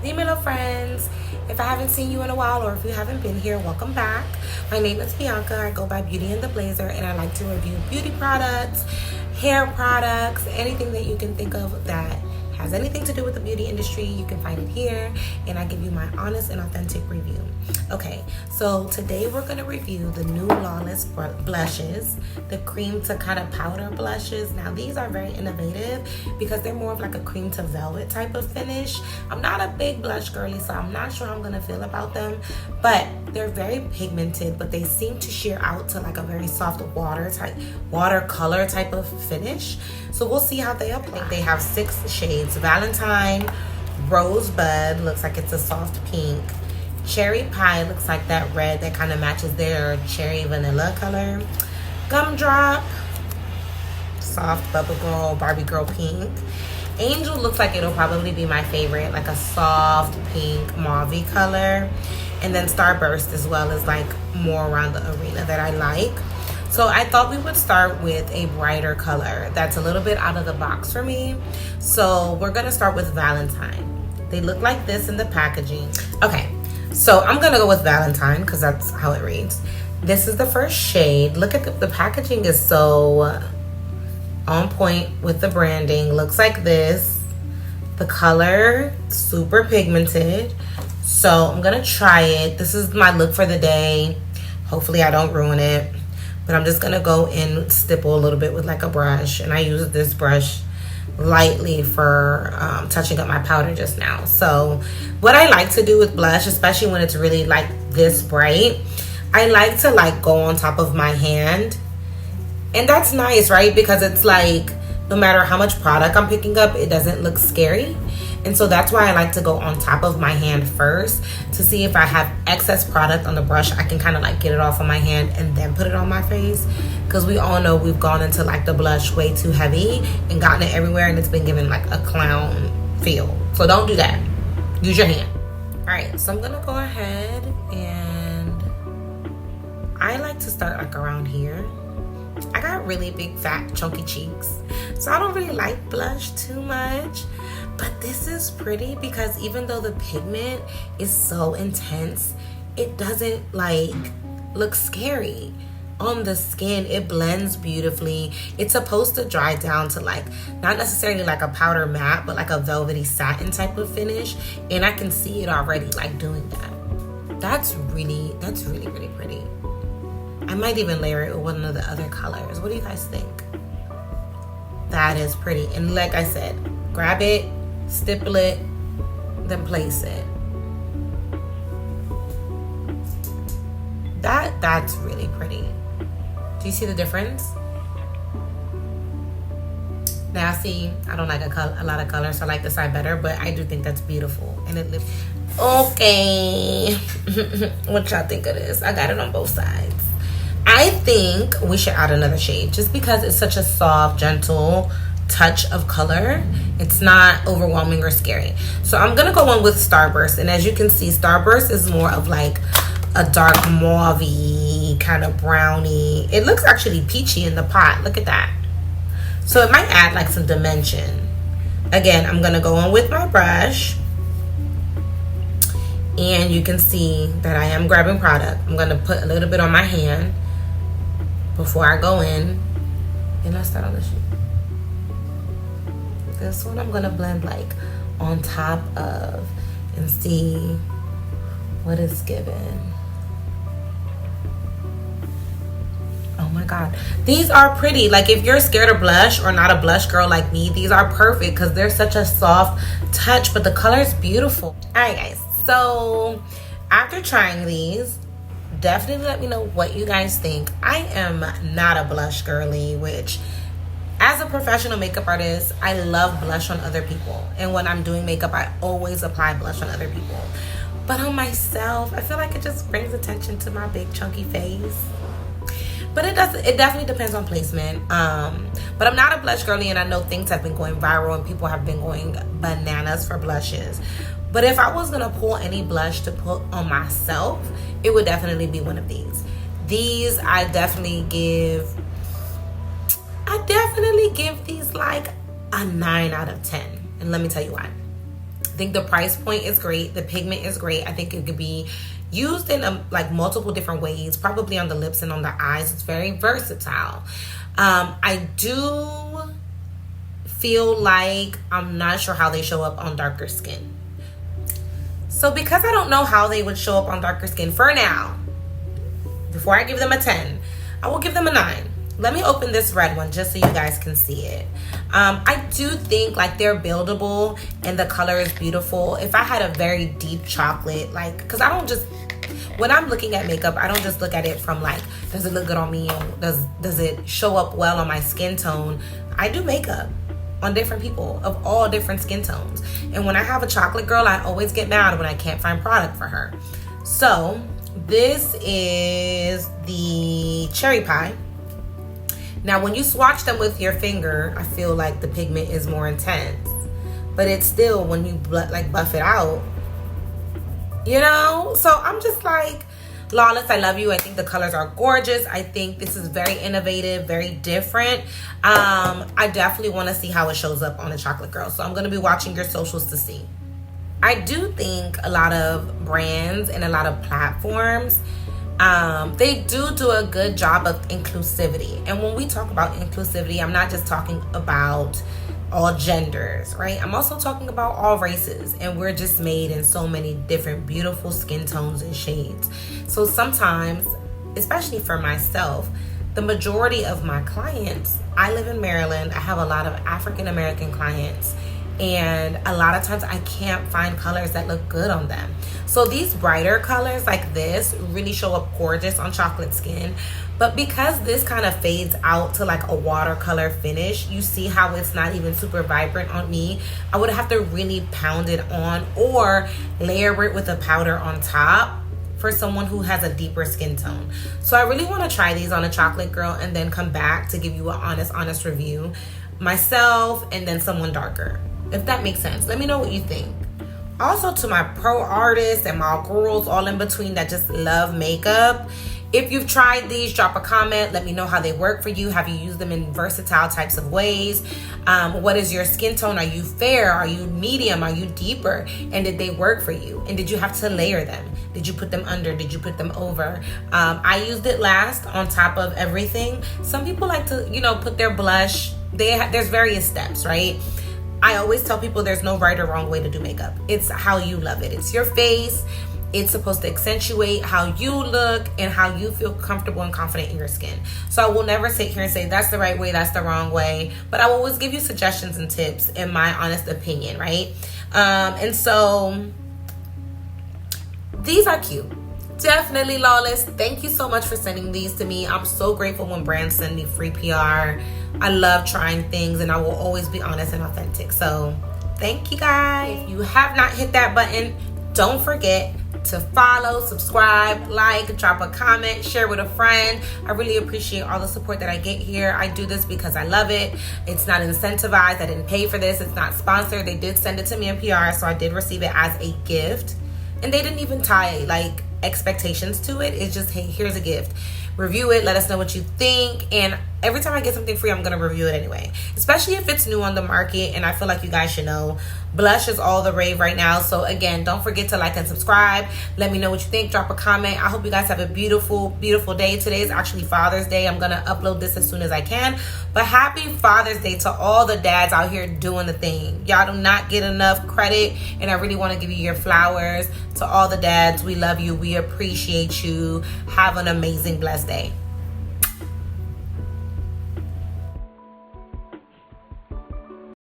Hey my little friends, if I haven't seen you in a while or if you haven't been here, welcome back. My name is Bianca. I go by BeautyInTheBlazer and I like to review beauty products, hair products, anything that you can think of that has anything to do with the beauty industry. You can find it here and I give you my honest and authentic review. Okay, so today we're going to review the new Lawless blushes, the cream to kind of powder blushes. Now these are very innovative because they're more of like a cream to velvet type of finish. I'm not a big blush girly, so I'm not sure how I'm going to feel about them, but they're very pigmented, but they seem to sheer out to like a very soft watercolor type of finish. So we'll see how they apply. I think they have 6 shades. Valentine, Rosebud, looks like it's a soft pink. Cherry Pie looks like that red that kind of matches their cherry vanilla color. Gumdrop, soft bubble girl, Barbie girl pink. Angel looks like it'll probably be my favorite, like a soft pink mauve color. And then Starburst as well is like more around the arena that I like. So I thought we would start with a brighter color that's a little bit out of the box for me. So we're gonna start with Valentine. They look like this in the packaging. Okay, so I'm gonna go with Valentine because that's how it reads. This is the first shade. Look at the packaging is so on point with the branding. Looks like this. The color, super pigmented. So I'm gonna try it. This is my look for the day. Hopefully I don't ruin it. But I'm just gonna go and stipple a little bit with like a brush. And I use this brush lightly for touching up my powder just now. So what I like to do with blush, especially when it's really like this bright, I like to like go on top of my hand. And that's nice, right? Because it's like, no matter how much product I'm picking up, it doesn't look scary. And so that's why I like to go on top of my hand first to see if I have excess product on the brush. I can kind of like get it off on my hand and then put it on my face. Because we all know we've gone into like the blush way too heavy and gotten it everywhere and it's been given like a clown feel. So don't do that. Use your hand. All right, so I'm gonna go ahead and I like to start like around here. I got really big, fat, chunky cheeks, so I don't really like blush too much. But this is pretty because even though the pigment is so intense, it doesn't like look scary on the skin. It blends beautifully. It's supposed to dry down to like, not necessarily like a powder matte, but like a velvety satin type of finish. And I can see it already like doing that. That's really, really pretty. I might even layer it with one of the other colors. What do you guys think? That is pretty. And like I said, grab it, stipple it, then place it. That's really pretty. Do you see the difference? Now see, I don't like a lot of color, so I like this side better, but I do think that's beautiful. And it lifts. Okay. What y'all think of this? I got it on both sides. I think we should add another shade just because it's such a soft, gentle touch of color. It's not overwhelming or scary. So I'm gonna go in with Starburst, and as you can see, Starburst is more of like a dark mauve-y kind of brownie. It looks actually peachy in the pot. Look at that. So it might add like some dimension. Again, I'm gonna go in with my brush, and you can see that I am grabbing product. I'm gonna put a little bit on my hand before I go in, and I start on the sheet. This one I'm gonna blend like on top of and see what it's given. Oh my God, these are pretty. Like if you're scared of blush or not a blush girl like me, these are perfect because they're such a soft touch, but the color is beautiful. All right guys, so after trying these, definitely let me know what you guys think. I am not a blush girly, which as a professional makeup artist, I love blush on other people. And when I'm doing makeup, I always apply blush on other people. But on myself, I feel like it just brings attention to my big chunky face. But it definitely depends on placement. But I'm not a blush girly, and I know things have been going viral and people have been going bananas for blushes. But if I was gonna pull any blush to put on myself, it would definitely be one of these. These I definitely give these like a 9 out of 10. And let me tell you why. think the price point is great. The pigment is great. I think it could be used in like multiple different ways, probably on the lips and on the eyes. It's very versatile. I do feel like I'm not sure how they show up on darker skin. So because I don't know how they would show up on darker skin for now, before I give them a 10, I will give them a 9. Let me open this red one just so you guys can see it. I do think like they're buildable and the color is beautiful. If I had a very deep chocolate, like, because I don't just, when I'm looking at makeup, I don't just look at it from like, does it look good on me? Does it show up well on my skin tone? I do makeup on different people of all different skin tones. And when I have a chocolate girl, I always get mad when I can't find product for her. So this is the cherry pie. Now, when you swatch them with your finger, I feel like the pigment is more intense. But it's still, when you like buff it out, you know? So I'm just like, Lawless, I love you. I think the colors are gorgeous. I think this is very innovative, very different. I definitely want to see how it shows up on a chocolate girl. So I'm going to be watching your socials to see. I do think a lot of brands and a lot of platforms, they do a good job of inclusivity. And when we talk about inclusivity, I'm not just talking about all genders, right? I'm also talking about all races, and we're just made in so many different beautiful skin tones and shades. So sometimes, especially for myself, the majority of my clients, I live in Maryland, I have a lot of African American clients, and a lot of times I can't find colors that look good on them. So these brighter colors like this really show up gorgeous on chocolate skin. But because this kind of fades out to like a watercolor finish, you see how it's not even super vibrant on me. I would have to really pound it on or layer it with a powder on top for someone who has a deeper skin tone. So I really want to try these on a chocolate girl and then come back to give you an honest review myself and then someone darker, if that makes sense. Let me know what you think. Also, to my pro artists and my girls all in between that just love makeup, if you've tried these, drop a comment. Let me know how they work for you. Have you used them in versatile types of ways? What is your skin tone? Are you fair? Are you medium? Are you deeper? And did they work for you? And did you have to layer them? Did you put them under? Did you put them over? I used it last on top of everything. Some people like to, put their blush. There's various steps, right? I always tell people there's no right or wrong way to do makeup. It's how you love it. It's your face. It's supposed to accentuate how you look and how you feel comfortable and confident in your skin. So I will never sit here and say that's the right way, that's the wrong way. But I will always give you suggestions and tips in my honest opinion, right? And so these are cute. Definitely Lawless. Thank you so much for sending these to me. I'm so grateful when brands send me free PR. I love trying things and I will always be honest and authentic. So thank you guys. If you have not hit that button, don't forget to follow, subscribe, like, drop a comment, share with a friend. I really appreciate all the support that I get here. I do this because I love it. It's not incentivized. I didn't pay for this. It's not sponsored. They did send it to me in PR, so I did receive it as a gift. And they didn't even tie like expectations to it. It's just, hey, here's a gift. Review it, let us know what you think, and every time I get something free, I'm gonna review it anyway, especially if it's new on the market. And I feel like you guys should know blush is all the rave right now. So again, don't forget to like and subscribe. Let me know what you think. Drop a comment. I hope you guys have a beautiful day. Today is actually Father's Day. I'm gonna upload this as soon as I can, but happy Father's Day to all the dads out here doing the thing. Y'all do not get enough credit, and I really want to give you your flowers. To all the dads, we love you, we appreciate you. Have an amazing blessed day.